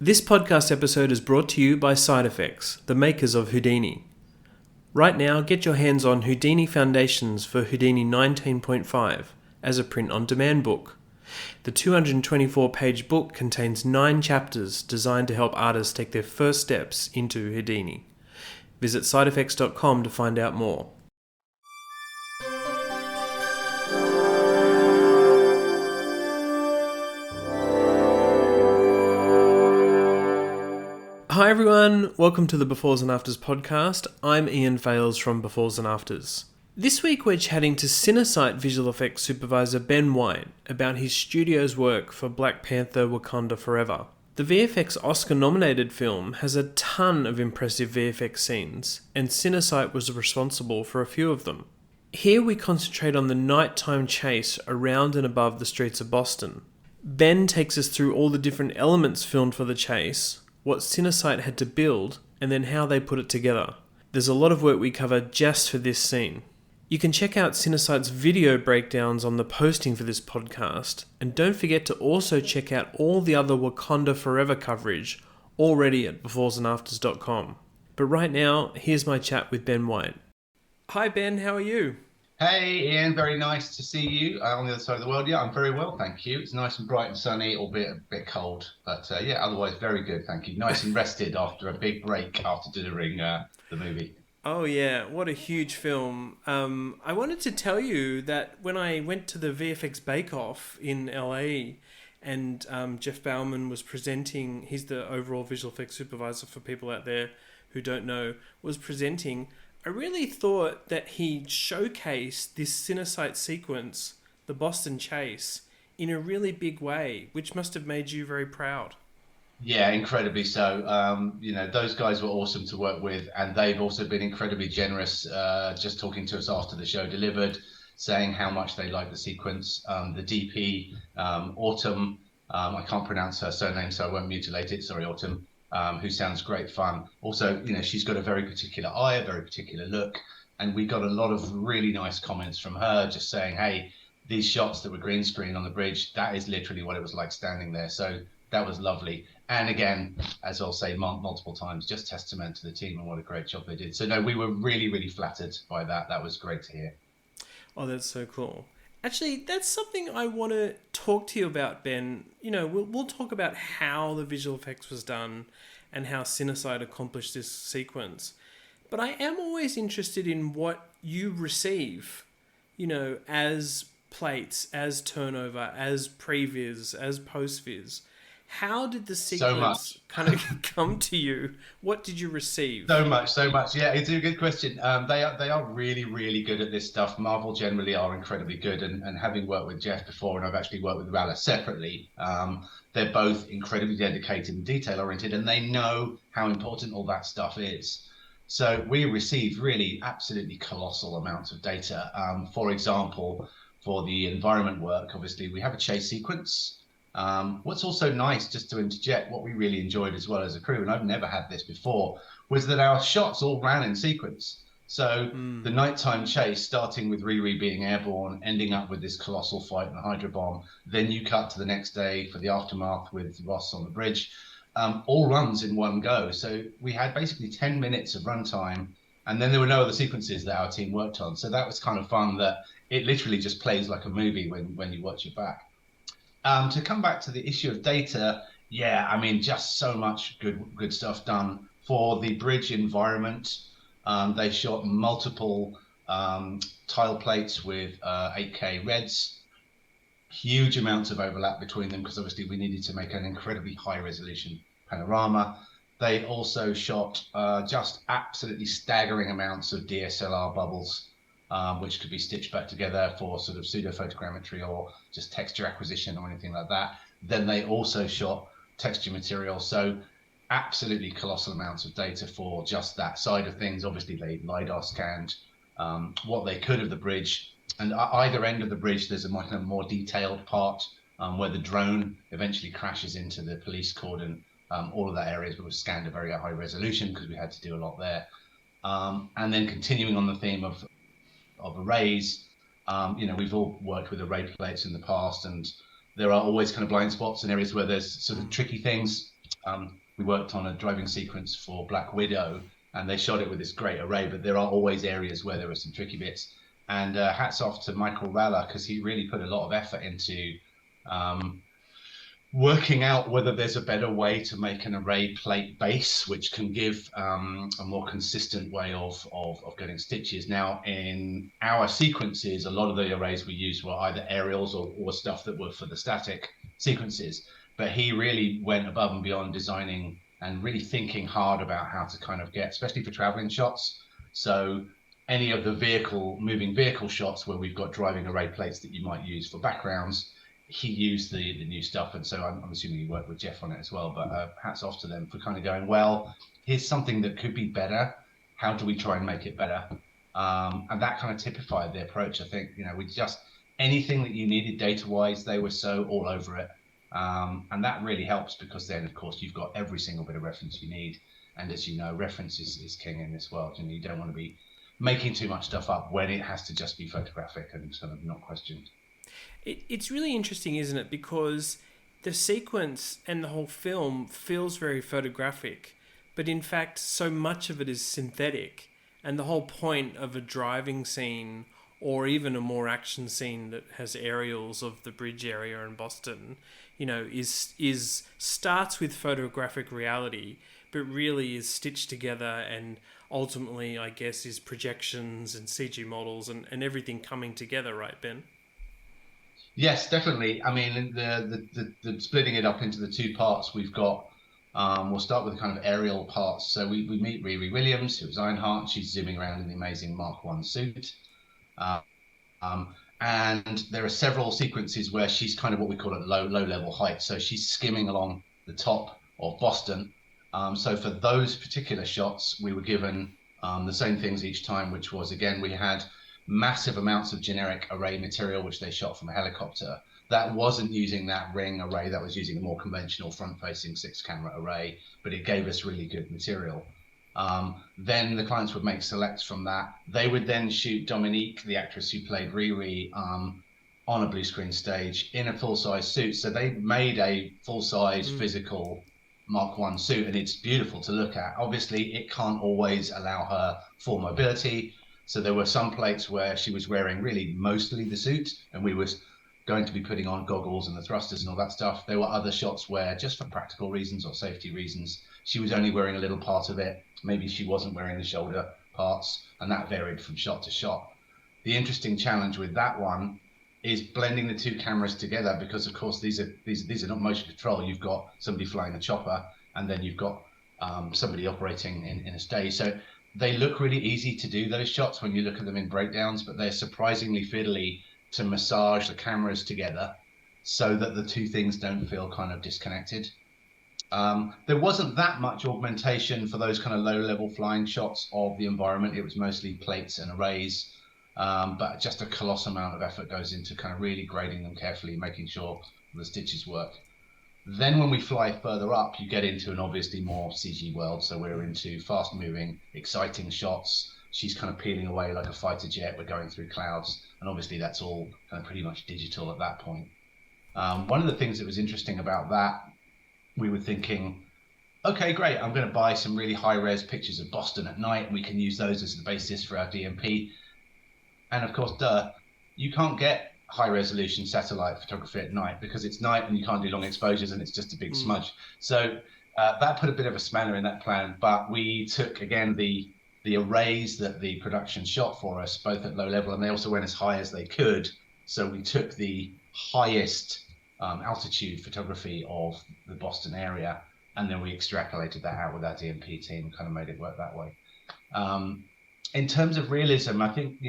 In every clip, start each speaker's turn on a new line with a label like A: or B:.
A: This podcast episode is brought to you by Side Effects, the makers of Houdini. Right now, get your hands on Houdini Foundations for Houdini 19.5 as a print-on-demand book. The 224-page book contains 9 chapters designed to help artists take their first steps into Houdini. Visit sideeffects.com to find out more. Hi everyone, welcome to the Befores and Afters podcast. I'm Ian Fales from Befores and Afters. This week we're chatting to Cinesite visual effects supervisor Ben White about his studio's work for Black Panther Wakanda Forever. The VFX Oscar-nominated film has a ton of impressive VFX scenes, and Cinesite was responsible for a few of them. Here we concentrate on the nighttime chase around and above the streets of Boston. Ben takes us through all the different elements filmed for the chase, what Cinesite had to build, and then how they put it together. There's a lot of work we cover just for this scene. You can check out Cinesite's video breakdowns on the posting for this podcast, and don't forget to also check out all the other Wakanda Forever coverage already at beforesandafters.com. But right now, here's my chat with Ben White. Hi Ben, how are you?
B: Hey Ian, very nice to see you on the other side of the world. Yeah, I'm very well, thank you. It's nice and bright and sunny, albeit a bit cold, but yeah, otherwise very good, thank you. Nice and rested after a big break after delivering the movie.
A: Oh yeah, what a huge film. I wanted to tell you that when I went to the VFX Bake Off in LA and Jeff Bauman was presenting, he's the overall visual effects supervisor for people out there who don't know, was presenting, I really thought that he showcased this Cinesite sequence, the Boston chase, in a really big way, which must have made you very proud.
B: Yeah, incredibly so. Those guys were awesome to work with, and they've also been incredibly generous, just talking to us after the show delivered, saying how much they like the sequence. The DP, Autumn, I can't pronounce her surname, so I won't mutilate it. Sorry, Autumn. Who sounds great fun. Also, she's got a very particular eye, a very particular look, and we got a lot of really nice comments from her just saying, hey, these shots that were green screen on the bridge, that is literally what it was like standing there. So that was lovely. And again, as I'll say multiple times, just testament to the team and what a great job they did. So no, we were really, really flattered by that. That was great to hear.
A: Oh, that's so cool. Actually, that's something I want to talk to you about, Ben. We'll talk about how the visual effects was done and how Cinesite accomplished this sequence. But I am always interested in what you receive, as plates, as turnover, as previs, as postvis. How did the sequence kind of come to you? What did you receive?
B: So much. Yeah, it's a good question. They are really, really good at this stuff. Marvel generally are incredibly good, and having worked with Jeff before, and I've actually worked with Rala separately, they're both incredibly dedicated and detail-oriented, and they know how important all that stuff is. So we received really absolutely colossal amounts of data. For example, for the environment work, obviously, we have a chase sequence. What's also nice, just to interject, what we really enjoyed as well as a crew, and I've never had this before, was that our shots all ran in sequence. So the nighttime chase, starting with Riri being airborne, ending up with this colossal fight in the Hydra Bomb, then you cut to the next day for the aftermath with Ross on the bridge, all runs in one go. So we had basically 10 minutes of runtime, and then there were no other sequences that our team worked on. So that was kind of fun, that it literally just plays like a movie when you watch it back. To come back to the issue of data, yeah, I mean, just so much good stuff done. For the bridge environment, they shot multiple tile plates with 8K reds, huge amounts of overlap between them, because obviously we needed to make an incredibly high resolution panorama. They also shot just absolutely staggering amounts of DSLR bubbles, which could be stitched back together for sort of pseudo photogrammetry or just texture acquisition or anything like that. Then they also shot texture material. So absolutely colossal amounts of data for just that side of things. Obviously they LiDAR scanned what they could of the bridge, and at either end of the bridge there's a much more detailed part where the drone eventually crashes into the police cordon. All of that area was scanned at very high resolution because we had to do a lot there. And then continuing on the theme of arrays, we've all worked with array plates in the past, and there are always kind of blind spots and areas where there's sort of tricky things. we worked on a driving sequence for Black Widow, and they shot it with this great array, but there are always areas where there are some tricky bits. And hats off to Michael Ralla, because he really put a lot of effort into working out whether there's a better way to make an array plate base, which can give a more consistent way of getting stitches. Now, in our sequences, a lot of the arrays we used were either aerials or stuff that were for the static sequences. But he really went above and beyond designing and really thinking hard about how to kind of get, especially for traveling shots. So any of the moving vehicle shots where we've got driving array plates that you might use for backgrounds, he used the new stuff, and so I'm assuming he worked with Jeff on it as well. But hats off to them for kind of going, well, here's something that could be better. How do we try and make it better? And that kind of typified the approach. I think, we just, anything that you needed data-wise, they were so all over it. And that really helps, because then, of course, you've got every single bit of reference you need. And as you know, reference is king in this world. You don't want to be making too much stuff up when it has to just be photographic and sort of not questioned.
A: It's really interesting, isn't it? Because the sequence and the whole film feels very photographic, but in fact, so much of it is synthetic. And the whole point of a driving scene, or even a more action scene that has aerials of the bridge area in Boston, is starts with photographic reality, but really is stitched together, and ultimately, I guess, is projections and CG models and everything coming together, right, Ben?
B: Yes, definitely. I mean, the splitting it up into the two parts, we've got, we'll start with the kind of aerial parts. So we meet Riri Williams, who's Ironheart. She's zooming around in the amazing Mark I suit. And there are several sequences where she's kind of what we call at low level height. So she's skimming along the top of Boston. So for those particular shots, we were given the same things each time, which was, again, we had massive amounts of generic array material, which they shot from a helicopter. That wasn't using that ring array, that was using a more conventional front-facing 6-camera array, but it gave us really good material. Then the clients would make selects from that. They would then shoot Dominique, the actress who played Riri, on a blue screen stage in a full-size suit. So they made a full-size physical Mark I suit, and it's beautiful to look at. Obviously, it can't always allow her full mobility. So there were some plates where she was wearing really mostly the suit, and we were going to be putting on goggles and the thrusters and all that stuff. There were other shots where, just for practical reasons or safety reasons, she was only wearing a little part of it. Maybe she wasn't wearing the shoulder parts, and that varied from shot to shot. The interesting challenge with that one is blending the two cameras together, because of course these are not motion control. You've got somebody flying a chopper, and then you've got somebody operating in a stage. So they look really easy to do, those shots, when you look at them in breakdowns, but they're surprisingly fiddly to massage the cameras together so that the two things don't feel kind of disconnected. There wasn't that much augmentation for those kind of low-level flying shots of the environment. It was mostly plates and arrays, but just a colossal amount of effort goes into kind of really grading them carefully, making sure the stitches work. Then when we fly further up, you get into an obviously more CG world. So we're into fast-moving, exciting shots. She's kind of peeling away like a fighter jet. We're going through clouds. And obviously that's all kind of pretty much digital at that point. One of the things that was interesting about that, we were thinking, okay, great, I'm going to buy some really high-res pictures of Boston at night, and we can use those as the basis for our DMP. And of course, you can't get high-resolution satellite photography at night, because it's night and you can't do long exposures and it's just a big smudge. So that put a bit of a spanner in that plan. But we took, again, the arrays that the production shot for us, both at low level, and they also went as high as they could. So we took the highest altitude photography of the Boston area, and then we extrapolated that out with our DMP team and kind of made it work that way. In terms of realism, I think,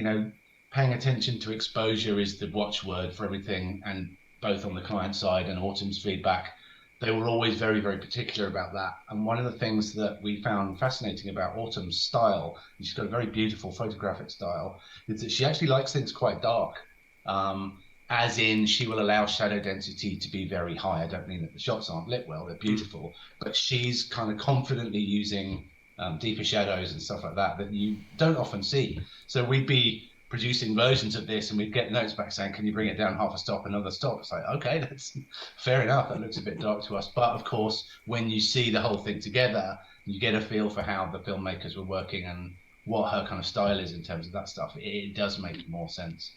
B: paying attention to exposure is the watchword for everything, and both on the client side and Autumn's feedback, they were always very, very particular about that. And one of the things that we found fascinating about Autumn's style, and she's got a very beautiful photographic style, is that she actually likes things quite dark. As in, she will allow shadow density to be very high. I don't mean that the shots aren't lit well, they're beautiful, but she's kind of confidently using deeper shadows and stuff like that you don't often see. So we'd be producing versions of this, and we'd get notes back saying, can you bring it down half a stop, another stop? It's like, okay, that's fair enough. That looks a bit dark to us. But of course, when you see the whole thing together, you get a feel for how the filmmakers were working and what her kind of style is in terms of that stuff. It does make more sense.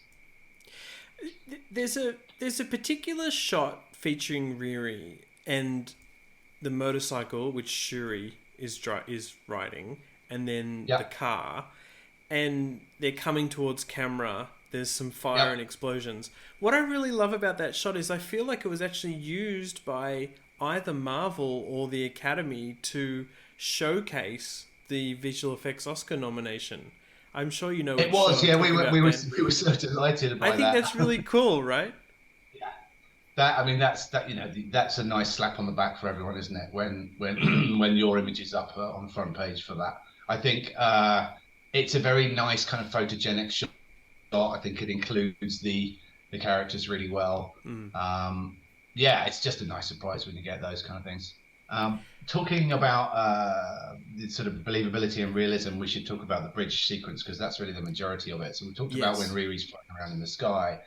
A: There's a particular shot featuring Riri and the motorcycle which Shuri is riding, and then the car, and they're coming towards camera. There's some fire and explosions. What I really love about that shot is I feel like it was actually used by either Marvel or the Academy to showcase the visual effects Oscar nomination. I'm sure you know.
B: It was, yeah. We were so delighted by that.
A: I think that's really cool, right?
B: Yeah. That's a nice slap on the back for everyone, isn't it? When when your image is up on the front page for that. I think it's a very nice kind of photogenic shot. I think it includes the characters really well. It's just a nice surprise when you get those kind of things. Talking about the sort of believability and realism, we should talk about the bridge sequence, because that's really the majority of it. So we talked about when Riri's flying around in the sky.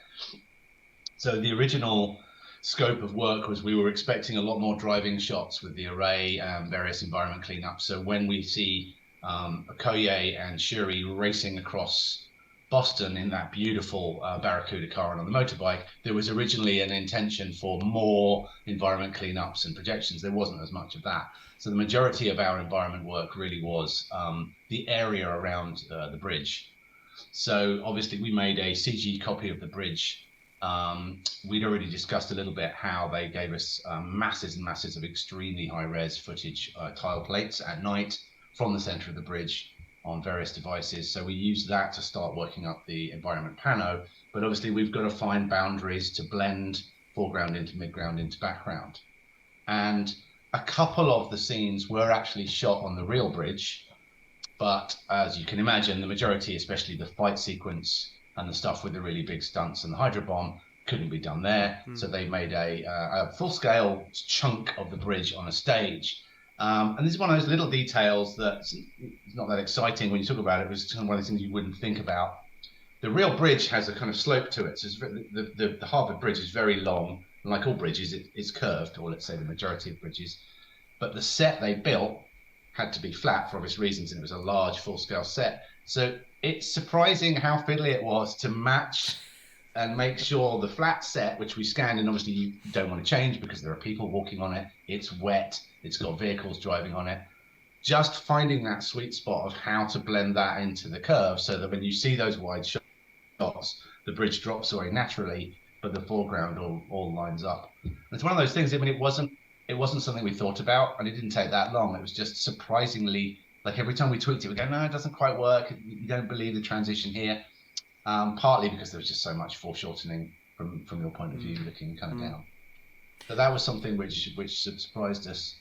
B: So the original scope of work was we were expecting a lot more driving shots with the array and various environment cleanups. So when we see Okoye and Shuri racing across Boston in that beautiful Barracuda car and on the motorbike, there was originally an intention for more environment cleanups and projections. There wasn't as much of that. So the majority of our environment work really was the area around the bridge. So obviously we made a CG copy of the bridge. We'd already discussed a little bit how they gave us masses and masses of extremely high res footage, tile plates at night from the center of the bridge on various devices. So we used that to start working up the environment pano, but obviously we've got to find boundaries to blend foreground into midground into background. And a couple of the scenes were actually shot on the real bridge, but as you can imagine, the majority, especially the fight sequence and the stuff with the really big stunts and the Hydra Bomb, couldn't be done there. So they made a full-scale chunk of the bridge on a stage. And this is one of those little details that's not that exciting when you talk about it. It was one of those things you wouldn't think about. The real bridge has a kind of slope to it. So the Harvard Bridge is very long, and like all bridges, it's curved, or let's say the majority of bridges. But the set they built had to be flat for obvious reasons, and it was a large full-scale set. So it's surprising how fiddly it was to match and make sure the flat set, which we scanned, and obviously you don't want to change because there are people walking on it, it's wet, it's got vehicles driving on it. Just finding that sweet spot of how to blend that into the curve so that when you see those wide shots, the bridge drops away naturally, but the foreground all lines up. And it's one of those things, I mean, it wasn't something we thought about, and it didn't take that long. It was just surprisingly, like every time we tweaked it, we go, no, it doesn't quite work. You don't believe the transition here. Partly because there was just so much foreshortening from your point of view, looking kind of down. So that was something which surprised us.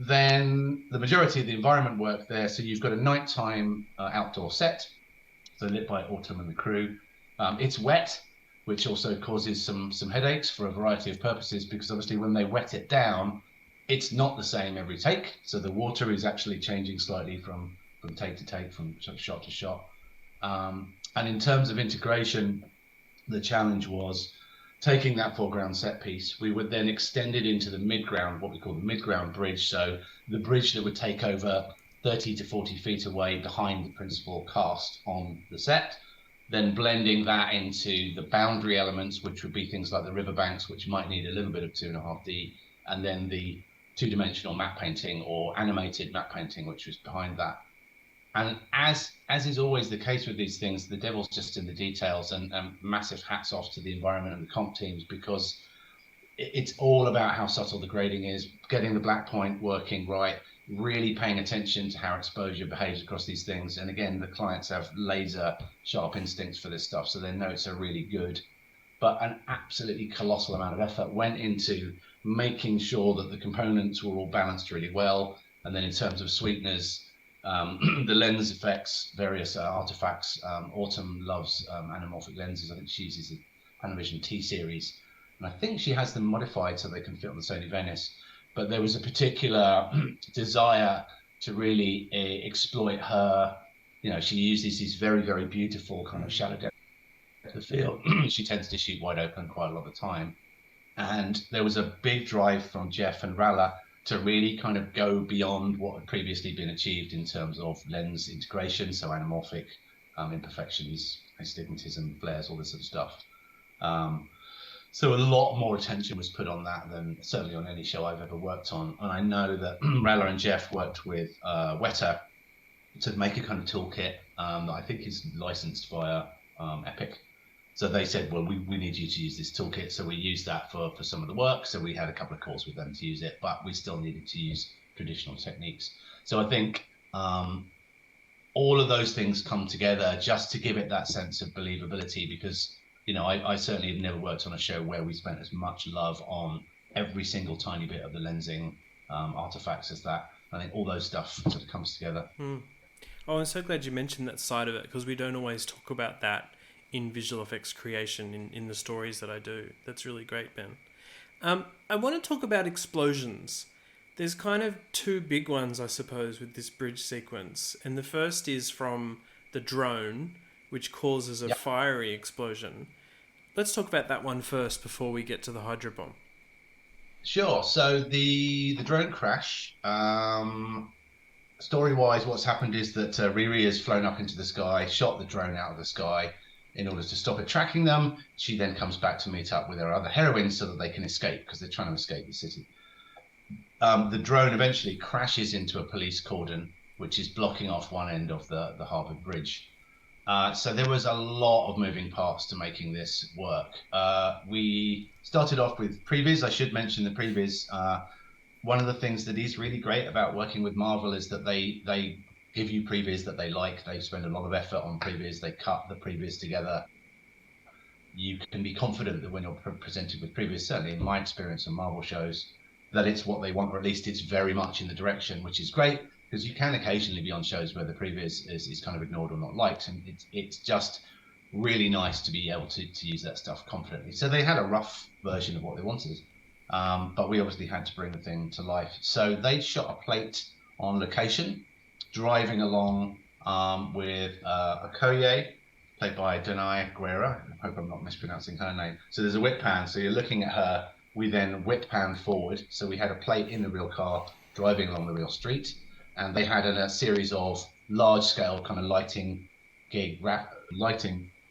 B: Then the majority of the environment work there, so you've got a nighttime outdoor set, so lit by Autumn and the crew. It's wet, which also causes some headaches for a variety of purposes, because obviously when they wet it down, it's not the same every take. So the water is actually changing slightly from take to take, from shot to shot. And in terms of integration, the challenge was taking that foreground set piece. We would then extend it into the midground, what we call the midground bridge. So the bridge that would take over 30 to 40 feet away behind the principal cast on the set, then blending that into the boundary elements, which would be things like the riverbanks, which might need a little bit of 2.5D, and then the two-dimensional map painting or animated map painting, which was behind that. And as is always the case with these things, the devil's just in the details, and massive hats off to the environment and the comp teams, because it's all about how subtle the grading is, getting the black point working right, really paying attention to how exposure behaves across these things. And again, the clients have laser sharp instincts for this stuff, so their notes are really good. But an absolutely colossal amount of effort went into making sure that the components were all balanced really well. And then in terms of sweeteners, the lens effects, various artifacts. Autumn loves anamorphic lenses. I think she uses the Panavision T series, and I think she has them modified so they can fit on the Sony Venice. But there was a particular desire to really exploit her. You know, she uses these very, very beautiful kind of shallow depth the field. She tends to shoot wide open quite a lot of the time. And there was a big drive from Jeff and Ralla to really kind of go beyond what had previously been achieved in terms of lens integration, so anamorphic imperfections, astigmatism, flares, all this sort of stuff. So a lot more attention was put on that than certainly on any show I've ever worked on. And I know that Ralla and Jeff worked with Weta to make a kind of toolkit that I think is licensed via Epic. So they said, well, we need you to use this toolkit. So we used that for some of the work. So we had a couple of calls with them to use it, but we still needed to use traditional techniques. So I think all of those things come together just to give it that sense of believability, because, you know, I certainly have never worked on a show where we spent as much love on every single tiny bit of the lensing artifacts as that. I think all those stuff sort of comes together.
A: Oh, I'm so glad you mentioned that side of it, because we don't always talk about that in visual effects creation in the stories that I do. That's really great, Ben. I want to talk about explosions. There's kind of two big ones, I suppose, with this bridge sequence. And the first is from the drone, which causes a fiery explosion. Let's talk about that one first before we get to the Hydra Bomb.
B: Sure. So the drone crash, story-wise, what's happened is that Riri has flown up into the sky, shot the drone out of the sky in order to stop it tracking them. She then comes back to meet up with her other heroines so that they can escape, because they're trying to escape the city. The drone eventually crashes into a police cordon, which is blocking off one end of the Harvard Bridge. So there was a lot of moving parts to making this work. We started off with previs. I should mention the previs. One of the things that is really great about working with Marvel is that they give you previs that they like. They spend a lot of effort on previs. They cut the previs together. You can be confident that when you're presented with previs, certainly in my experience on Marvel shows, that it's what they want, or at least it's very much in the direction, which is great, because you can occasionally be on shows where the previs is kind of ignored or not liked, and it's just really nice to be able to use that stuff confidently. So they had a rough version of what they wanted, but we obviously had to bring the thing to life. So they shot a plate on location, driving along with Okoye, played by Denai Guerra. I hope I'm not mispronouncing her name. So there's a whip pan, so you're looking at her. We then whip pan forward. So we had a plate in the real car driving along the real street, and they had a series of large-scale kind of lighting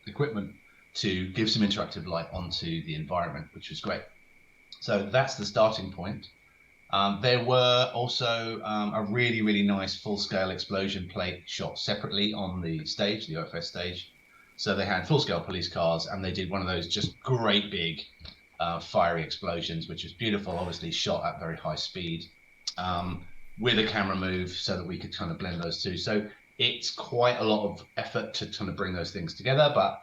B: equipment to give some interactive light onto the environment, which was great. So that's the starting point. There were also a really, really nice full-scale explosion plate shot separately on the stage, the OFS stage. So they had full-scale police cars, and they did one of those just great big fiery explosions, which was beautiful, obviously shot at very high speed with a camera move so that we could kind of blend those two. So it's quite a lot of effort to kind of bring those things together, but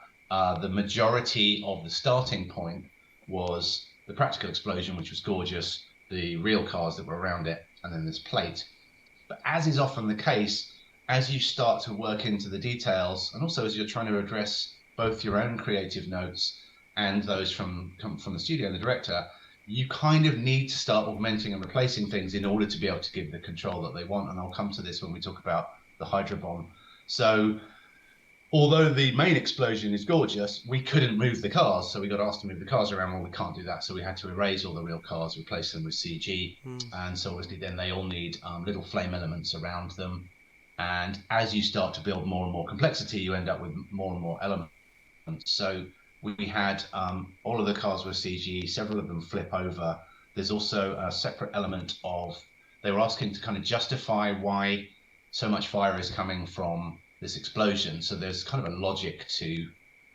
B: the majority of the starting point was the practical explosion, which was gorgeous, the real cars that were around it, and then this plate. But as is often the case, as you start to work into the details, and also as you're trying to address both your own creative notes and those from the studio and the director, you kind of need to start augmenting and replacing things in order to be able to give the control that they want. And I'll come to this when we talk about the Hydra Bomb. So although the main explosion is gorgeous, we couldn't move the cars. So we got asked to move the cars around. Well, we can't do that. So we had to erase all the real cars, replace them with CG. And so obviously then they all need little flame elements around them. And as you start to build more and more complexity, you end up with more and more elements. So we had all of the cars were CG, several of them flip over. There's also a separate element of, they were asking to kind of justify why so much fire is coming from this explosion. So there's kind of a logic to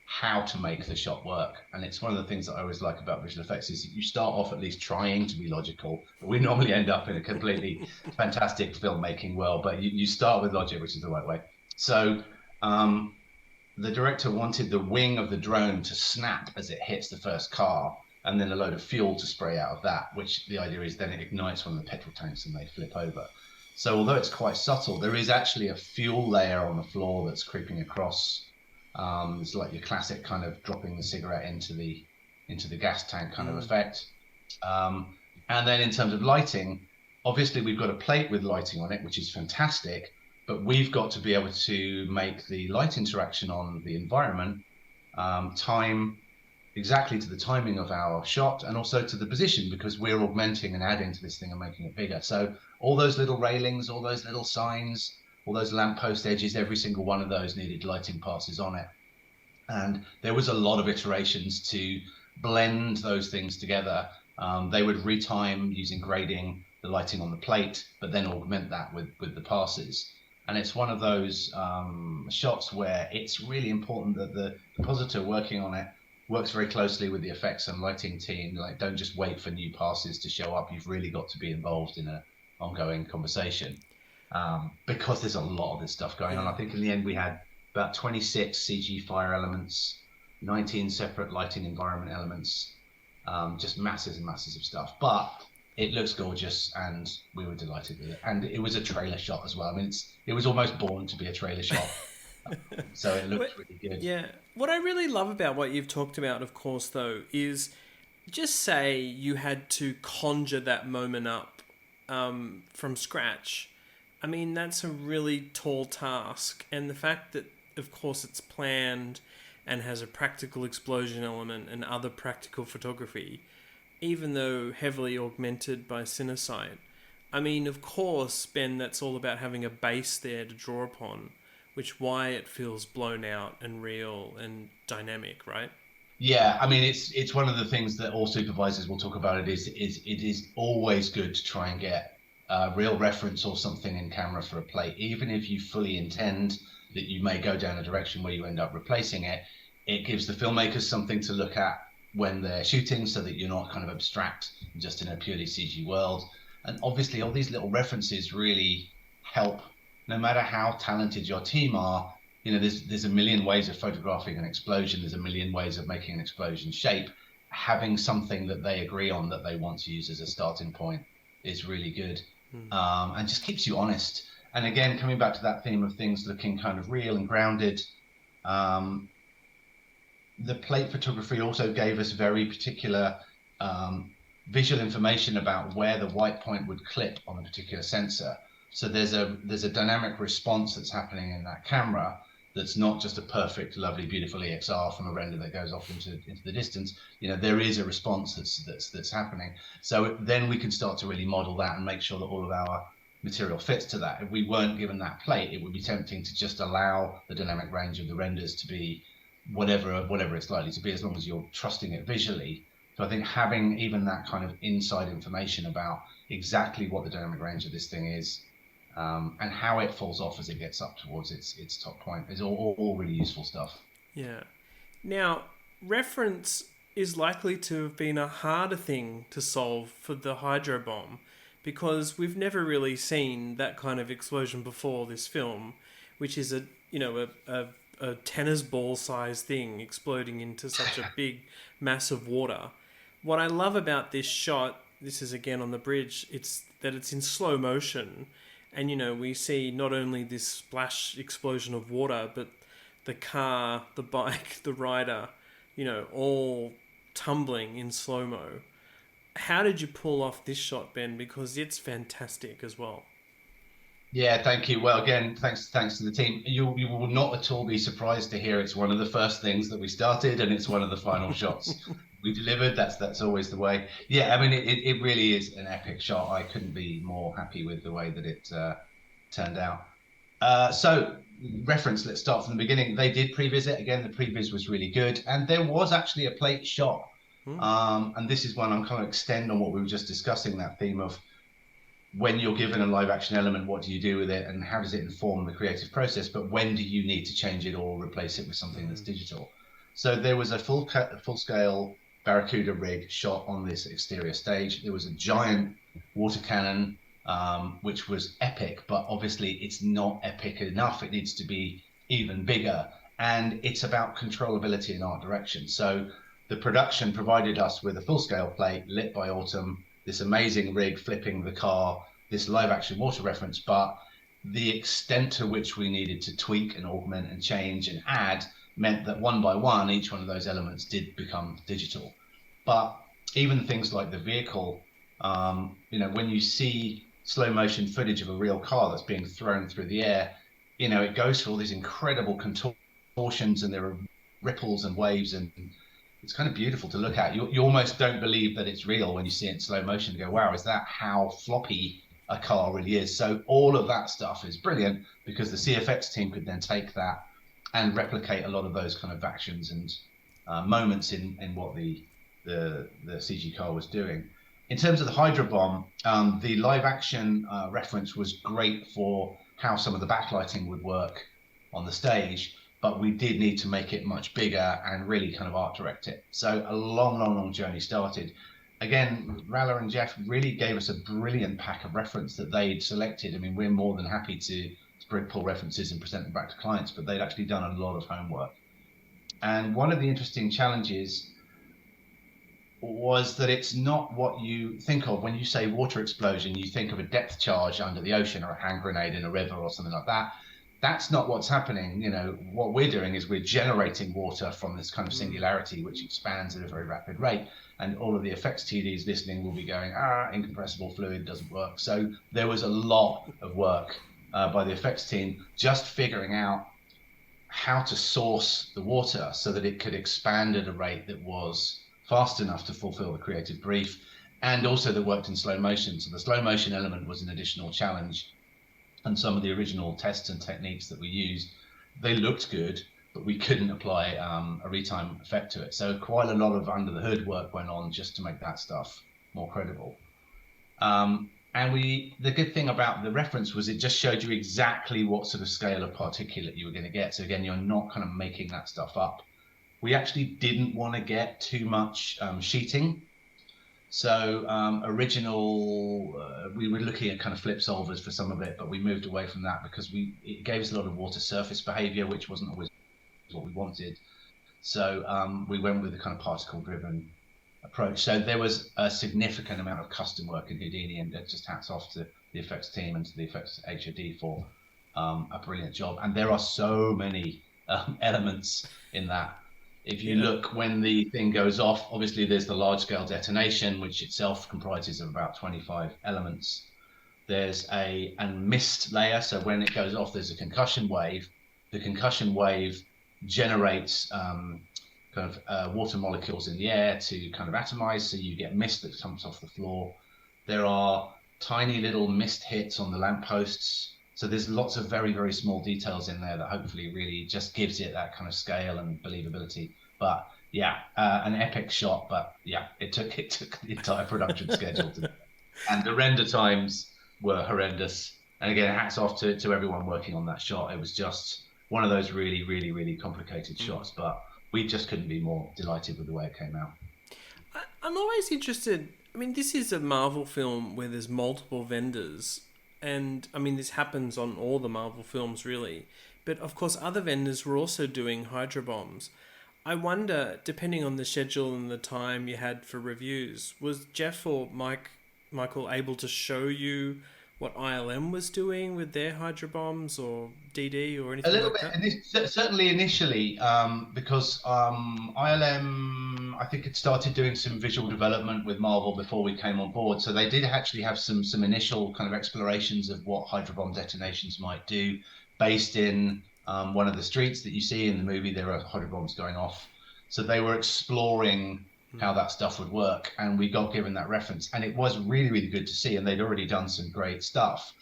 B: how to make the shot work. And it's one of the things that I always like about visual effects is that you start off at least trying to be logical. We normally end up in a completely fantastic filmmaking world, but you start with logic, which is the right way. So the director wanted the wing of the drone to snap as it hits the first car, and then a load of fuel to spray out of that, which the idea is then it ignites one of the petrol tanks and they flip over. So although it's quite subtle, there is actually a fuel layer on the floor that's creeping across. It's like your classic kind of dropping the cigarette into the gas tank kind of effect. And then in terms of lighting, obviously we've got a plate with lighting on it, which is fantastic, but we've got to be able to make the light interaction on the environment time exactly to the timing of our shot and also to the position, because we're augmenting and adding to this thing and making it bigger. So all those little railings, all those little signs, all those lamppost edges, every single one of those needed lighting passes on it. And there was a lot of iterations to blend those things together. They would retime using grading the lighting on the plate, but then augment that with the passes. And it's one of those shots where it's really important that the compositor working on it works very closely with the effects and lighting team. Like, don't just wait for new passes to show up. You've really got to be involved in an ongoing conversation, because there's a lot of this stuff going on. I think in the end we had about 26 CG fire elements, 19 separate lighting environment elements, just masses and masses of stuff. But it looks gorgeous, and we were delighted with it. And it was a trailer shot as well. I mean, it was almost born to be a trailer shot. So it looked really good.
A: Yeah. What I really love about what you've talked about, of course, though, is just say you had to conjure that moment up from scratch. I mean, that's a really tall task. And the fact that, of course, it's planned and has a practical explosion element and other practical photography, even though heavily augmented by Cinesite. I mean, of course, Ben, that's all about having a base there to draw upon, which why it feels blown out and real and dynamic, right?
B: Yeah, I mean, it's one of the things that all supervisors will talk about. It is always good to try and get a real reference or something in camera for a plate, even if you fully intend that you may go down a direction where you end up replacing it. It gives the filmmakers something to look at when they're shooting, so that you're not kind of abstract just in a purely CG world. And obviously, all these little references really help. No matter how talented your team are, you know, there's a million ways of photographing an explosion. There's a million ways of making an explosion shape. Having something that they agree on that they want to use as a starting point is really good, and just keeps you honest. And again, coming back to that theme of things looking kind of real and grounded, the plate photography also gave us very particular visual information about where the white point would clip on a particular sensor. So there's a dynamic response that's happening in that camera that's not just a perfect, lovely, beautiful EXR from a render that goes off into the distance. You know, there is a response that's happening. So then we can start to really model that and make sure that all of our material fits to that. If we weren't given that plate, it would be tempting to just allow the dynamic range of the renders to be whatever it's likely to be, as long as you're trusting it visually. So I think having even that kind of inside information about exactly what the dynamic range of this thing is, and how it falls off as it gets up towards its top point, is all really useful stuff.
A: Yeah. Now, reference is likely to have been a harder thing to solve for the Hydra Bomb, because we've never really seen that kind of explosion before this film, which is a tennis ball sized thing exploding into such a big mass of water. What I love about this shot, this is again on the bridge, it's that it's in slow motion. And, you know, we see not only this splash explosion of water, but the car, the bike, the rider, you know, all tumbling in slow-mo. How did you pull off this shot, Ben? Because it's fantastic as well.
B: Yeah, thank you. Well, again, thanks to the team. You will not at all be surprised to hear it's one of the first things that we started, and it's one of the final shots we delivered. That's always the way. Yeah, I mean, it really is an epic shot. I couldn't be more happy with the way that it turned out. So reference, let's start from the beginning. They did previs it. Again, the previs was really good, and there was actually a plate shot. And this is one I'm kind of extend on what we were just discussing, that theme of when you're given a live action element, what do you do with it, and how does it inform the creative process? But when do you need to change it or replace it with something that's digital? So there was a full scale Barracuda rig shot on this exterior stage. There was a giant water cannon, which was epic, but obviously it's not epic enough. It needs to be even bigger. And it's about controllability and art direction. So the production provided us with a full scale plate lit by Autumn, this amazing rig flipping the car, this live action water reference, but the extent to which we needed to tweak and augment and change and add meant that one by one, each one of those elements did become digital. But even things like the vehicle, when you see slow motion footage of a real car that's being thrown through the air, it goes through all these incredible contortions, and there are ripples and waves, and it's kind of beautiful to look at. You almost don't believe that it's real when you see it in slow motion and go, wow, is that how floppy a car really is? So all of that stuff is brilliant because the CFX team could then take that and replicate a lot of those kind of actions and moments in what the CG car was doing. In terms of the Hydra Bomb, the live action reference was great for how some of the backlighting would work on the stage, but we did need to make it much bigger and really kind of art direct it. So a long journey started. Again, Ralla and Jeff really gave us a brilliant pack of reference that they'd selected. I mean, we're more than happy to pull references and present them back to clients, but they'd actually done a lot of homework. And one of the interesting challenges was that it's not what you think of when you say water explosion. You think of a depth charge under the ocean or a hand grenade in a river or something like that. That's not what's happening. What we're doing is we're generating water from this kind of singularity, which expands at a very rapid rate. And all of the effects TDs listening will be going, incompressible fluid doesn't work. So there was a lot of work by the effects team just figuring out how to source the water so that it could expand at a rate that was fast enough to fulfill the creative brief, and also that worked in slow motion. So the slow motion element was an additional challenge. And some of the original tests and techniques that we used, they looked good, but we couldn't apply a retime effect to it. So quite a lot of under the hood work went on just to make that stuff more credible. And the good thing about the reference was it just showed you exactly what sort of scale of particulate you were going to get. So again, you're not kind of making that stuff up. We actually didn't want to get too much sheeting. So we were looking at kind of flip solvers for some of it, but we moved away from that because it gave us a lot of water surface behavior, which wasn't always what we wanted. So we went with the kind of particle driven approach. So there was a significant amount of custom work in Houdini, and just hats off to the effects team and to the effects HOD for a brilliant job. And there are so many elements in that. If you look when the thing goes off, obviously there's the large scale detonation, which itself comprises of about 25 elements. There's a mist layer. So when it goes off, there's a concussion wave. The concussion wave generates water molecules in the air to kind of atomize. So you get mist that comes off the floor. There are tiny little mist hits on the lampposts. So there's lots of very, very small details in there that hopefully really just gives it that kind of scale and believability. But an epic shot. But it took the entire production schedule to do. And the render times were horrendous. And again, hats off to everyone working on that shot. It was just one of those really, really, really complicated shots. But we just couldn't be more delighted with the way it came out.
A: I'm always interested. I mean, this is a Marvel film where there's multiple vendors. And, I mean, this happens on all the Marvel films, really. But, of course, other vendors were also doing Hydra Bombs. I wonder, depending on the schedule and the time you had for reviews, was Jeff or Michael able to show you what ILM was doing with their Hydra Bombs or DD or anything like that?
B: A little bit, and certainly initially, because ILM, I think, had started doing some visual development with Marvel before we came on board. So they did actually have some initial kind of explorations of what Hydra Bomb detonations might do, based in one of the streets that you see in the movie. There are Hydra Bombs going off. So they were exploring how that stuff would work, and we got given that reference, and it was really, really good to see. And they'd already done some great stuff,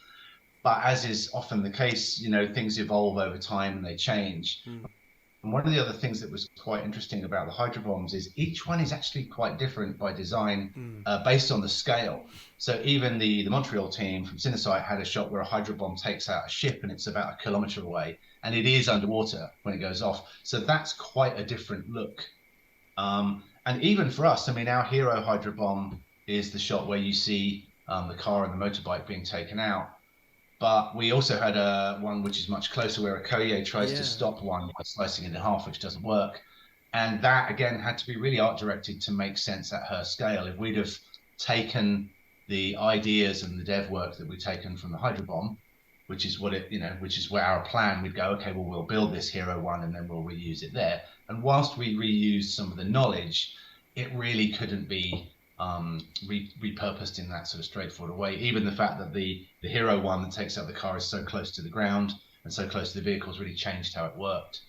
B: but as is often the case, things evolve over time and they change. And one of the other things that was quite interesting about the Hydra Bombs is each one is actually quite different by design, based on the scale. So even the Montreal team from Cinesite had a shot where a Hydra Bomb takes out a ship and it's about 1 kilometer away, and it is underwater when it goes off. So that's quite a different look. And even for us, I mean, our hero Hydra Bomb is the shot where you see the car and the motorbike being taken out. But we also had one which is much closer, where a Koye tries to stop one by slicing it in half, which doesn't work. And that, again, had to be really art directed to make sense at her scale. If we'd have taken the ideas and the dev work that we'd taken from the Hydra Bomb, which is which is where our plan, we'd go, okay, well, we'll build this hero one and then we'll reuse it there. And whilst we reused some of the knowledge, it really couldn't be repurposed in that sort of straightforward way. Even the fact that the hero one that takes out the car is so close to the ground and so close to the vehicles really changed how it worked.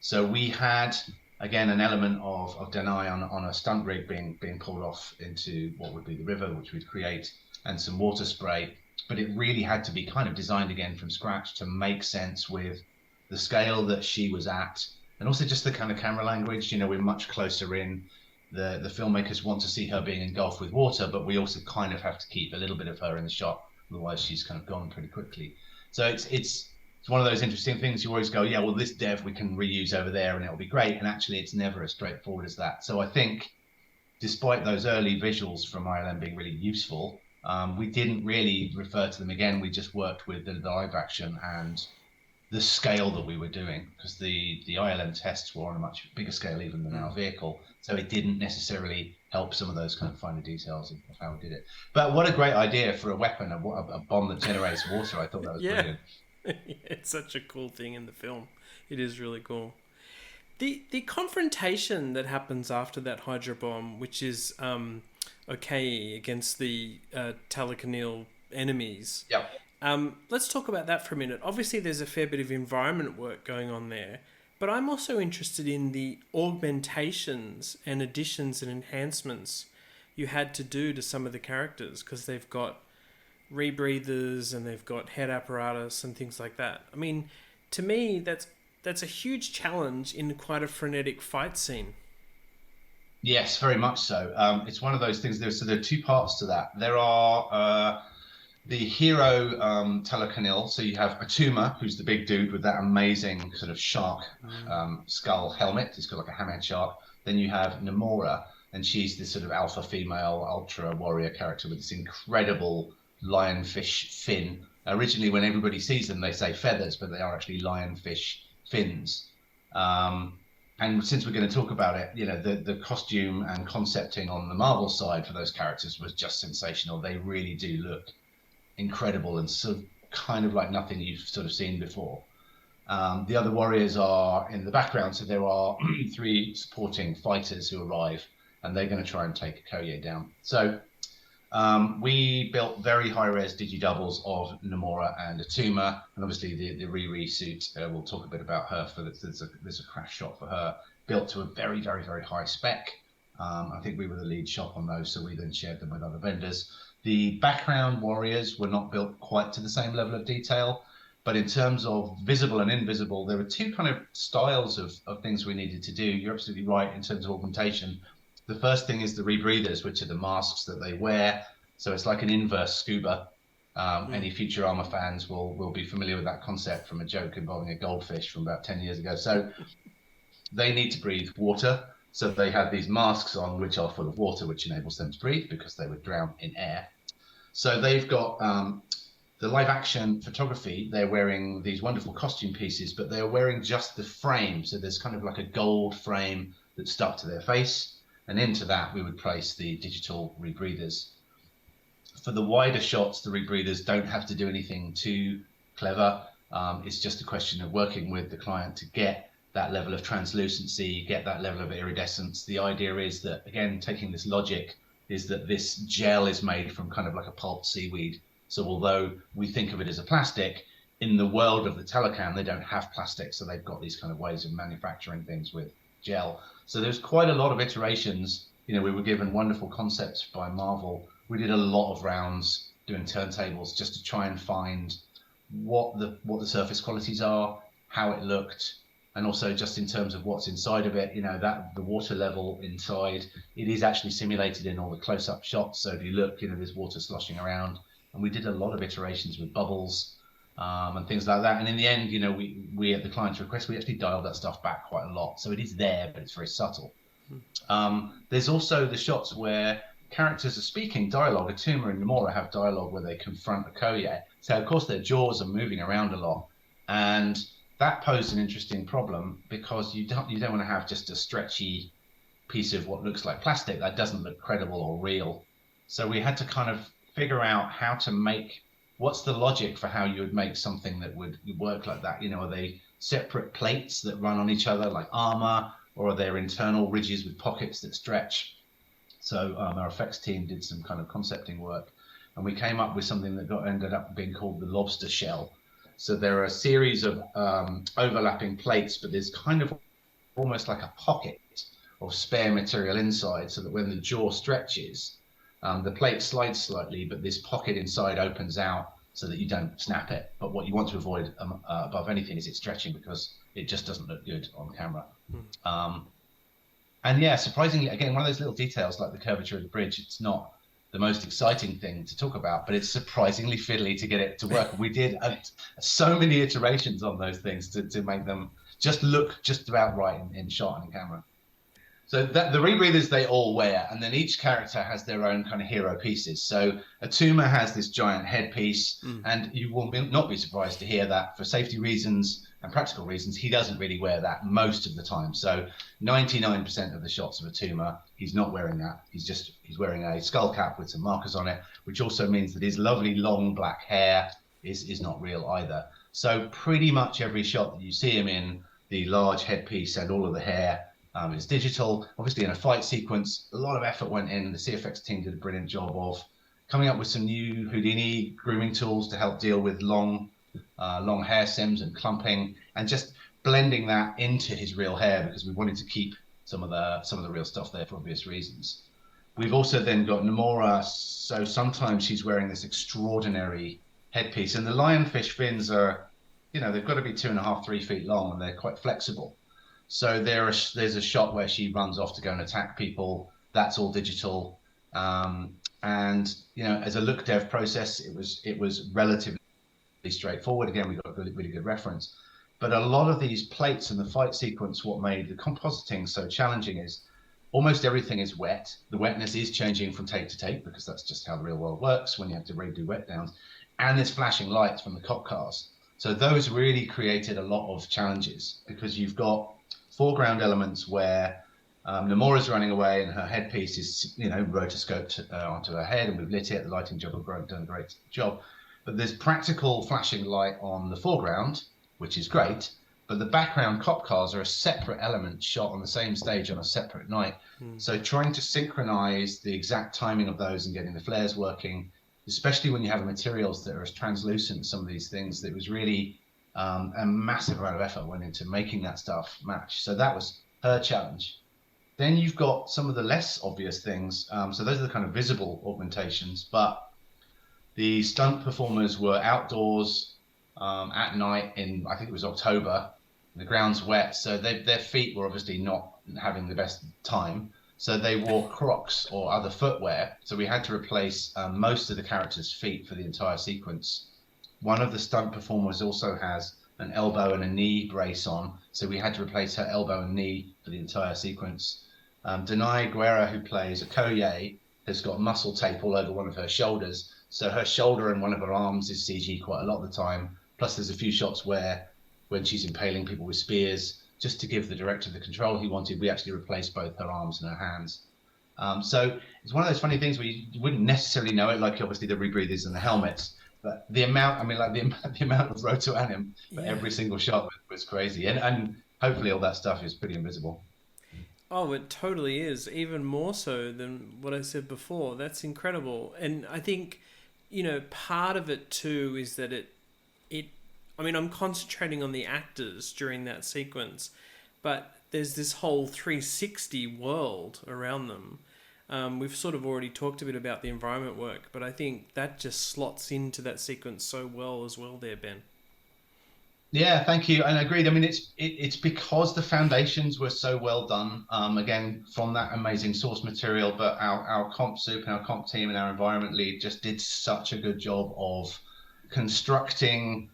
B: So we had Again, an element of Denai on a stunt rig being pulled off into what would be the river, which we'd create, and some water spray. But it really had to be kind of designed again from scratch to make sense with the scale that she was at, and also just the kind of camera language. We're much closer in. The filmmakers want to see her being engulfed with water, but we also kind of have to keep a little bit of her in the shot, otherwise she's kind of gone pretty quickly. So it's one of those interesting things. You always go, yeah, well, this dev we can reuse over there and it'll be great. And actually, it's never as straightforward as that. So I think, despite those early visuals from ILM being really useful, we didn't really refer to them again. We just worked with the live action and the scale that we were doing, because the ILM tests were on a much bigger scale even than our vehicle. So it didn't necessarily help some of those kind of finer details of how we did it. But what a great idea for a weapon, a bomb that generates water. I thought that was brilliant.
A: It's such a cool thing in the film. It is really cool. The confrontation that happens after that Hydra bomb, which is okay against the Talakanil enemies.
B: Yep.
A: Let's talk about that for a minute. Obviously, there's a fair bit of environment work going on there, but I'm also interested in the augmentations and additions and enhancements you had to do to some of the characters, because they've got rebreathers and they've got head apparatus and things like that. I mean, to me, that's a huge challenge in quite a frenetic fight scene.
B: Yes, very much so. It's one of those things. There are two parts to that. There are the hero Telekanil. So you have Atuma, who's the big dude with that amazing sort of shark skull helmet. He's got like a hammerhead shark. Then you have Namora, and she's this sort of alpha female ultra warrior character with this incredible lionfish fin. Originally, when everybody sees them, they say feathers, but they are actually lionfish fins. And since we're going to talk about it, the costume and concepting on the Marvel side for those characters was just sensational. They really do look incredible and sort of kind of like nothing you've sort of seen before. The other warriors are in the background, so there are 3 supporting fighters who arrive, and they're going to try and take Okoye down. So we built very high-res digi-doubles of Namora and Atuma, and obviously the Riri suit, we'll talk a bit about her. There's a crash shot for her, built to a very, very, very high spec. I think we were the lead shop on those, so we then shared them with other vendors. The background warriors were not built quite to the same level of detail, but in terms of visible and invisible, there were 2 kind of styles of things we needed to do. You're absolutely right in terms of augmentation. The first thing is the rebreathers, which are the masks that they wear. So it's like an inverse scuba. Any Futurama fans will be familiar with that concept from a joke involving a goldfish from about 10 years ago. So they need to breathe water. So they have these masks on, which are full of water, which enables them to breathe because they would drown in air. So they've got the live action photography. They're wearing these wonderful costume pieces, but they're wearing just the frame. So there's kind of like a gold frame that's stuck to their face. And into that, we would place the digital rebreathers. For the wider shots, the rebreathers don't have to do anything too clever. It's just a question of working with the client to get that level of translucency, get that level of iridescence. The idea is that, again, taking this logic, is that this gel is made from kind of like a pulp seaweed. So although we think of it as a plastic, in the world of the Telecan, they don't have plastic. So they've got these kind of ways of manufacturing things with gel. So there's quite a lot of iterations. We were given wonderful concepts by Marvel. We did a lot of rounds doing turntables just to try and find what the surface qualities are, how it looked, and also just in terms of what's inside of it. That the water level inside, it is actually simulated in all the close-up shots. So if you look, there's water sloshing around, and we did a lot of iterations with bubbles and things like that. And in the end, we at the client's request, we actually dialed that stuff back quite a lot. So it is there, but it's very subtle. There's also the shots where characters are speaking dialogue. Atuma and Namora have dialogue where they confront Okoye. So of course their jaws are moving around a lot, and that posed an interesting problem because you don't want to have just a stretchy piece of what looks like plastic that doesn't look credible or real. So we had to kind of figure out how to make, what's the logic for how you would make something that would work like that? Are they separate plates that run on each other like armor, or are there internal ridges with pockets that stretch? So our effects team did some kind of concepting work, and we came up with something that ended up being called the lobster shell. So there are a series of overlapping plates, but there's kind of almost like a pocket of spare material inside, so that when the jaw stretches, the plate slides slightly, but this pocket inside opens out so that you don't snap it. But what you want to avoid above anything is it stretching, because it just doesn't look good on camera. And yeah, surprisingly, again, one of those little details like the curvature of the bridge, it's not the most exciting thing to talk about, but it's surprisingly fiddly to get it to work. We did so many iterations on those things to make them just look just about right in shot and in camera. So that the rebreathers they all wear, and then each character has their own kind of hero pieces. So Atuma has this giant headpiece, and you will not be surprised to hear that for safety reasons and practical reasons, he doesn't really wear that most of the time. So 99% of the shots of Atuma, he's not wearing that. He's wearing a skull cap with some markers on it, which also means that his lovely long black hair is not real either. So pretty much every shot that you see him in, the large headpiece and all of the hair, it's digital. Obviously, in a fight sequence, a lot of effort went in, and the CFX team did a brilliant job of coming up with some new Houdini grooming tools to help deal with long hair stems and clumping, and just blending that into his real hair, because we wanted to keep some of the real stuff there for obvious reasons. We've also then got Nomura, so sometimes she's wearing this extraordinary headpiece, and the lionfish fins are, they've got to be 2.5, 3 feet long, and they're quite flexible. So there's a shot where she runs off to go and attack people. That's all digital. And as a look dev process, it was relatively straightforward. Again, we got a really, really good reference. But a lot of these plates in the fight sequence, what made the compositing so challenging is almost everything is wet. The wetness is changing from take to take, because that's just how the real world works when you have to redo wet downs. And there's flashing lights from the cop cars. So those really created a lot of challenges, because you've got foreground elements where Nomura's running away and her headpiece is, rotoscoped onto her head, and we've lit it. The lighting job have done a great job. But there's practical flashing light on the foreground, which is great. But the background cop cars are a separate element shot on the same stage on a separate night. So trying to synchronize the exact timing of those and getting the flares working, especially when you have materials that are as translucent as some of these things, that was really a massive amount of effort went into making that stuff match. So that was her challenge. Then you've got some of the less obvious things. So those are the kind of visible augmentations, but the stunt performers were outdoors at night in, I think it was October. The ground's wet, so their feet were obviously not having the best time. So they wore Crocs or other footwear. So we had to replace most of the characters' feet for the entire sequence. One of the stunt performers also has an elbow and a knee brace on, so we had to replace her elbow and knee for the entire sequence. Denai Guerra, who plays Okoye, has got muscle tape all over one of her shoulders, so her shoulder and one of her arms is CG quite a lot of the time. Plus there's a few shots where, when she's impaling people with spears, just to give the director the control he wanted, we actually replaced both her arms and her hands. So it's one of those funny things where you wouldn't necessarily know it, like obviously the rebreathers and the helmets, but the amount, the amount of roto anim for every single shot was crazy. And hopefully all that stuff is pretty invisible.
A: Oh, it totally is. Even more so than what I said before. That's incredible. And I think, part of it too is that I'm concentrating on the actors during that sequence, but there's this whole 360 world around them. We've sort of already talked a bit about the environment work, but I think that just slots into that sequence so well as well there, Ben.
B: Yeah, thank you. And agreed. It's because the foundations were so well done, again, from that amazing source material, but our comp soup and our comp team and our environment lead just did such a good job of constructing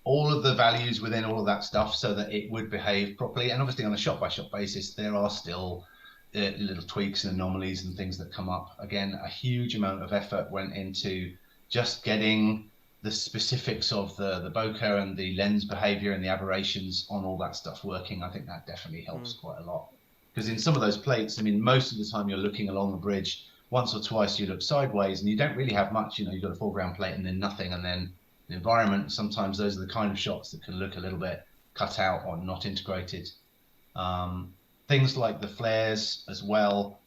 B: all of the values within all of that stuff so that it would behave properly. And obviously on a shot by shot basis, there are still little tweaks and anomalies and things that come up. Again, a huge amount of effort went into just getting the specifics of the bokeh and the lens behavior and the aberrations on all that stuff working. I think that definitely helps quite a lot. Because in some of those plates, most of the time you're looking along the bridge, once or twice you look sideways and you don't really have much, you've got a foreground plate and then nothing, and then the environment. Sometimes those are the kind of shots that can look a little bit cut out or not integrated. Things like the flares as well.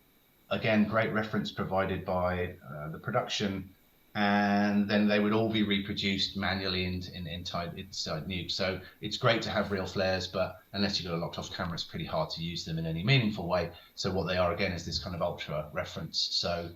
B: Again, great reference provided by the production. and then they would all be reproduced manually inside Nuke. So it's great to have real flares, but unless you've got a locked off camera, it's pretty hard to use them in any meaningful way. So what they are, again, is this kind of ultra reference. So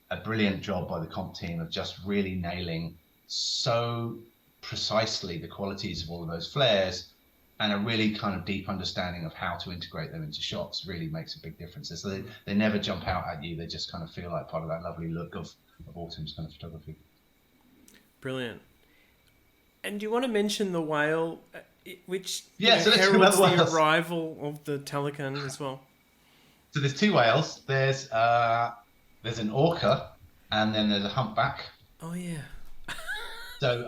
B: a brilliant job by the comp team of just really nailing so precisely the qualities of all of those flares, and a really kind of deep understanding of how to integrate them into shots really makes a big difference. So they never jump out at you. They just kind of feel like part of that lovely look of Autumn's kind of photography.
A: Brilliant. And do you want to mention the whale, which
B: so
A: heralds the arrival of the Talican as well?
B: So there's two whales. There's an orca, and then there's a humpback.
A: Oh yeah.
B: So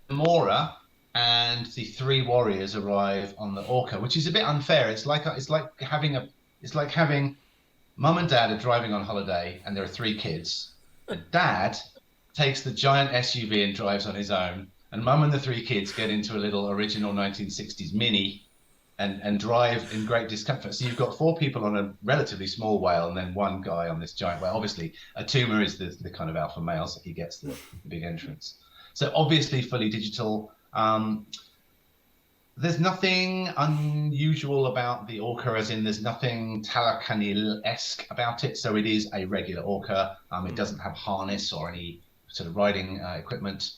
B: Namora and the three warriors arrive on the orca, which is a bit unfair. It's like having mum and dad are driving on holiday, and there are three kids. And dad takes the giant SUV and drives on his own, and mum and the three kids get into a little original 1960s Mini and drive in great discomfort. So you've got four people on a relatively small whale, and then one guy on this giant whale. Obviously, Atuma is the kind of alpha male, so he gets the big entrance. So obviously fully digital. There's nothing unusual about the orca, as in there's nothing Talacanil-esque about it. So it is a regular orca. It doesn't have harness or any sort of riding equipment.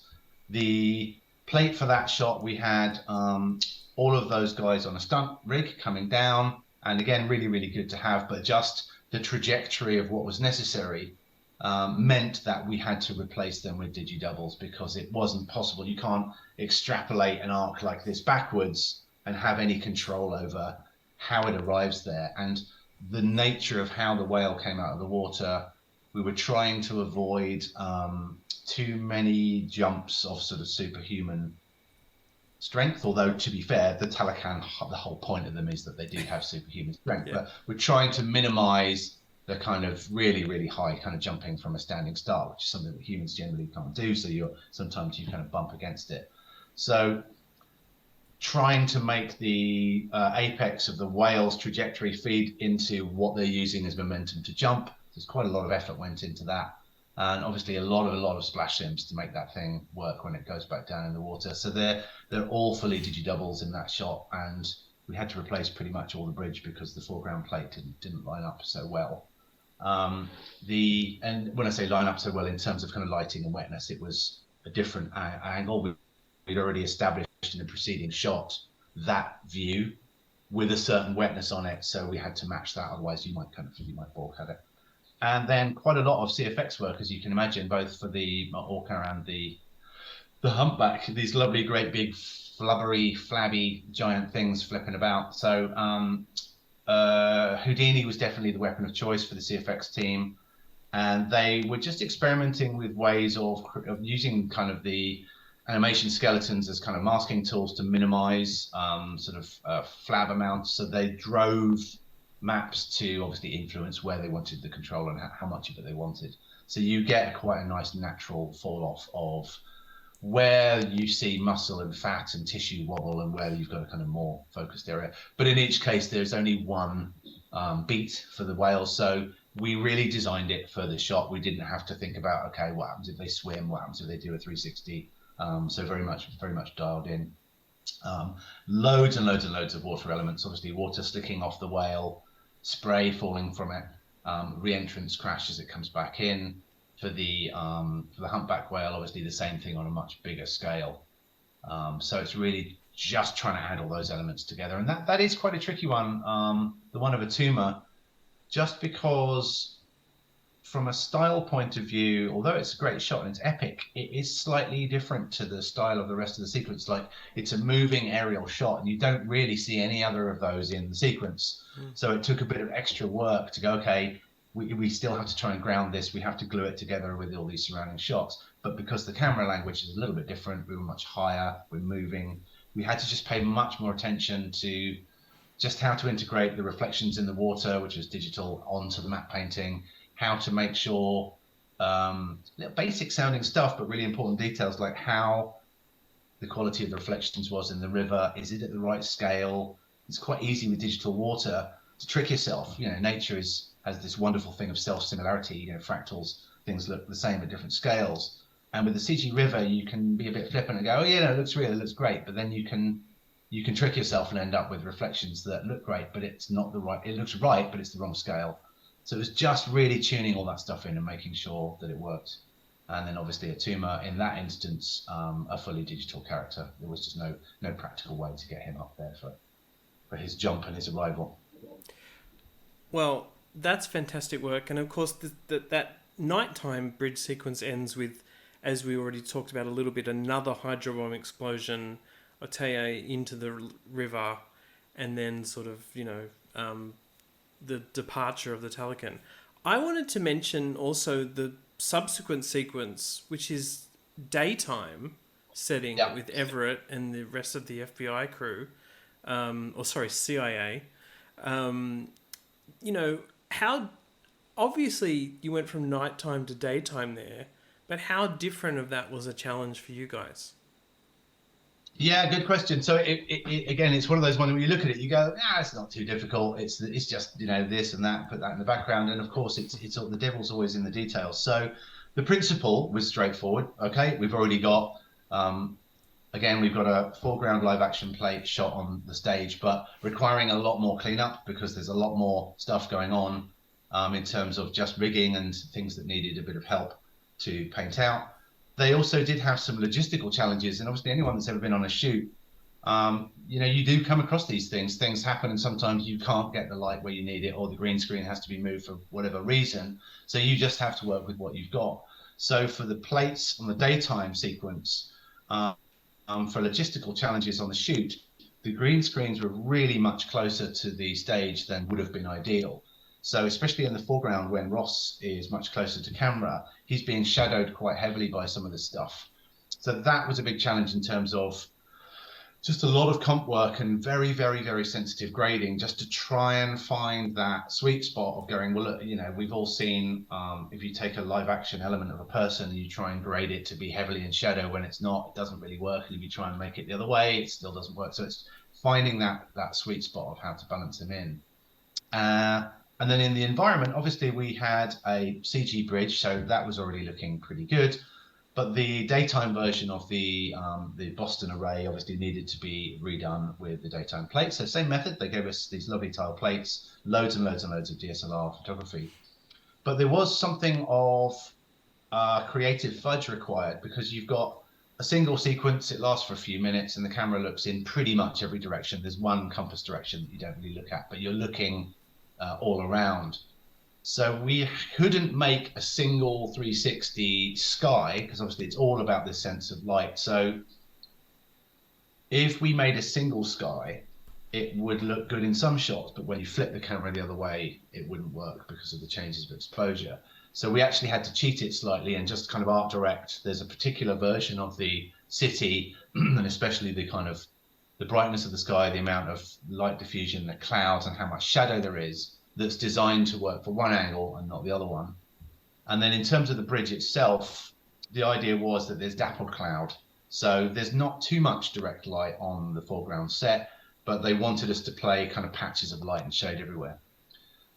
B: The plate for that shot, we had all of those guys on a stunt rig coming down. And again, really, really good to have, but just the trajectory of what was necessary meant that we had to replace them with digi-doubles, because it wasn't possible. You can't extrapolate an arc like this backwards and have any control over how it arrives there. And the nature of how the whale came out of the water, we were trying to avoid too many jumps of sort of superhuman strength, although to be fair, the Talican, the whole point of them is that they do have superhuman strength. But we're trying to minimize the kind of really, really high kind of jumping from a standing start, which is something that humans generally can't do. So sometimes you kind of bump against it. So trying to make the apex of the whale's trajectory feed into what they're using as momentum to jump. There's quite a lot of effort went into that. And obviously a lot of splash sims to make that thing work when it goes back down in the water. So they're all fully digi-doubles in that shot. And we had to replace pretty much all the bridge because the foreground plate didn't line up so well. And when I say line up so well in terms of kind of lighting and wetness, it was a different angle. We'd already established in the preceding shot that view with a certain wetness on it, so we had to match that. Otherwise, you might balk at it. And then quite a lot of CFX work, as you can imagine, both for the orca and the humpback. These lovely, great, big, flubbery, flabby, giant things flipping about. So Houdini was definitely the weapon of choice for the CFX team, and they were just experimenting with ways of using kind of the animation skeletons as kind of masking tools to minimize flab amounts. So they drove maps to obviously influence where they wanted the control and how much of it they wanted. So you get quite a nice natural fall off of where you see muscle and fat and tissue wobble and where you've got a kind of more focused area. But in each case, there's only one beat for the whale. So we really designed it for the shot. We didn't have to think about, okay, what happens if they swim? What happens if they do a 360? So very much dialed in. Loads and loads of water elements. Obviously, water slicking off the whale, spray falling from it, re-entrance crash as it comes back in. For the humpback whale, obviously the same thing on a much bigger scale. So it's really just trying to add all those elements together, and that is quite a tricky one. The one of Atuma, just because from a style point of view, although it's a great shot and it's epic, it is slightly different to the style of the rest of the sequence. Like, it's a moving aerial shot, and you don't really see any other of those in the sequence. So it took a bit of extra work to go, okay, we still have to try and ground this. We have to glue it together with all these surrounding shots. But because the camera language is a little bit different, we were much higher, we're moving. We had to just pay much more attention to just how to integrate the reflections in the water, which was digital, onto the matte painting, how to make sure, basic sounding stuff, but really important details, like how the quality of the reflections was in the river. Is it at the right scale? It's quite easy with digital water to trick yourself. Nature has this wonderful thing of self-similarity, fractals things look the same at different scales. And with the CG river, you can be a bit flippant and go, oh yeah, no, it looks real, it looks great. But then you can trick yourself and end up with reflections that look great, but it's not the right. It looks right, but it's the wrong scale. So it was just really tuning all that stuff in and making sure that it worked. And then obviously Atuma, in that instance, a fully digital character. There was just no practical way to get him up there for his jump and his arrival.
A: Well, that's fantastic work. And of course, that nighttime bridge sequence ends with, as we already talked about a little bit, another Hydra Bomb explosion, Oteye into the river, and then sort of, the departure of the Talican. I wanted to mention also the subsequent sequence, which is daytime setting with Everett and the rest of the FBI crew, CIA. How obviously you went from nighttime to daytime there, but how different of that was a challenge for you guys?
B: Yeah, good question. So again, it's one of those ones where you look at it, you go, it's not too difficult. It's just this and that, put that in the background, and of course, it's all, the devil's always in the details. So the principle was straightforward. Okay, we've already got we've got a foreground live action plate shot on the stage, but requiring a lot more cleanup because there's a lot more stuff going on in terms of just rigging and things that needed a bit of help to paint out. They also did have some logistical challenges, and obviously anyone that's ever been on a shoot, you do come across these things. Things happen, and sometimes you can't get the light where you need it, or the green screen has to be moved for whatever reason. So you just have to work with what you've got. So for the plates on the daytime sequence, for logistical challenges on the shoot, the green screens were really much closer to the stage than would have been ideal. So especially in the foreground, when Ross is much closer to camera, he's being shadowed quite heavily by some of this stuff. So that was a big challenge in terms of just a lot of comp work and very, very, very sensitive grading, just to try and find that sweet spot of going, well, look, we've all seen, if you take a live action element of a person and you try and grade it to be heavily in shadow when it's not, it doesn't really work. And if you try and make it the other way, it still doesn't work. So it's finding that sweet spot of how to balance them in. And then in the environment, obviously we had a CG bridge, so that was already looking pretty good. But the daytime version of the Boston array obviously needed to be redone with the daytime plates. So same method, they gave us these lovely tile plates, loads and loads and loads of DSLR photography. But there was something of creative fudge required, because you've got a single sequence, it lasts for a few minutes, and the camera looks in pretty much every direction. There's one compass direction that you don't really look at, but you're looking all around. So we couldn't make a single 360 sky, because obviously it's all about this sense of light. So if we made a single sky, it would look good in some shots, but when you flip the camera the other way, it wouldn't work because of the changes of exposure. So we actually had to cheat it slightly and just kind of art direct. There's a particular version of the city, and especially the kind of the brightness of the sky, the amount of light diffusion, the clouds, and how much shadow there is, that's designed to work for one angle and not the other one. And then in terms of the bridge itself, the idea was that there's dappled cloud. So there's not too much direct light on the foreground set, but they wanted us to play kind of patches of light and shade everywhere.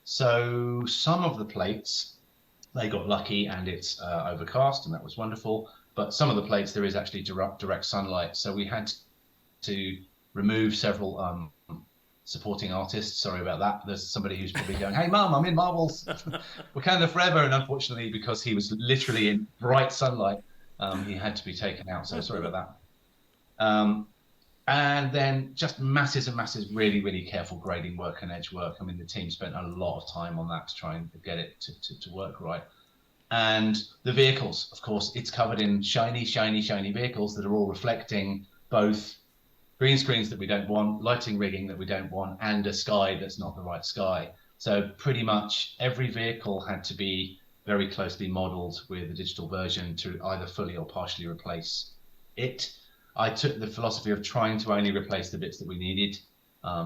B: So some of the plates, they got lucky and it's overcast, and that was wonderful. But some of the plates, there is actually direct sunlight. So we had to remove several supporting artists. Sorry about that. There's somebody who's probably going, hey, Mum, I'm in Marvel's Wakanda Forever. And unfortunately, because he was literally in bright sunlight, he had to be taken out. So sorry about that. And then just masses and masses, really, really careful grading work and edge work. I mean, the team spent a lot of time on that to try and get it to work right. And the vehicles, of course, it's covered in shiny, shiny, shiny vehicles that are all reflecting both green screens that we don't want, lighting rigging that we don't want, and a sky that's not the right sky. So pretty much every vehicle had to be very closely modeled with the digital version to either fully or partially replace it. I took the philosophy of trying to only replace the bits that we needed.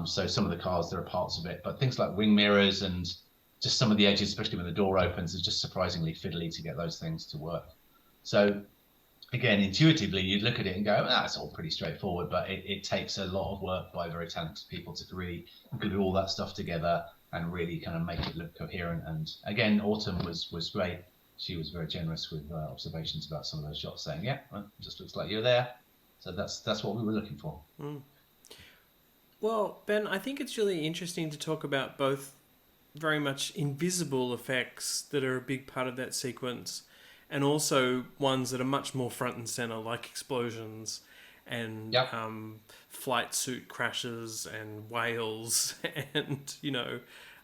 B: So some of the cars, there are parts of it, but things like wing mirrors and just some of the edges, especially when the door opens, is just surprisingly fiddly to get those things to work. So again, intuitively, you'd look at it and go, it's all pretty straightforward, but it takes a lot of work by very talented people to really glue all that stuff together and really kind of make it look coherent. And again, Autumn was great. she was very generous with observations about some of those shots, saying, "Yeah, well, it just looks like you're there." So that's what we were looking for.
A: Mm. Well, Ben, I think it's really interesting to talk about both very much invisible effects that are a big part of that sequence, and also ones that are much more front and center, like explosions and
B: Yep.
A: flight suit crashes and whales and,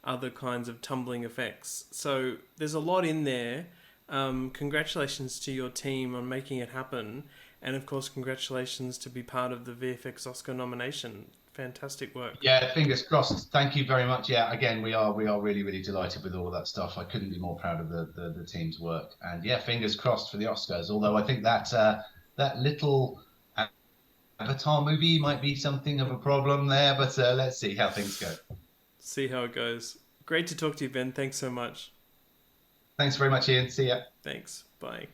A: other kinds of tumbling effects. So there's a lot in there. Congratulations to your team on making it happen. And of course, congratulations to be part of the VFX Oscar nomination. Fantastic work.
B: Yeah, fingers crossed. Thank you very much. Yeah, again, we are really really delighted with all of that stuff. I couldn't be more proud of the team's work. And yeah, fingers crossed for the Oscars. Although I think that that little Avatar movie might be something of a problem there, but let's see how things go.
A: See how it goes. Great to talk to you, Ben. Thanks so much.
B: Thanks very much, Ian. See ya.
A: Thanks. Bye.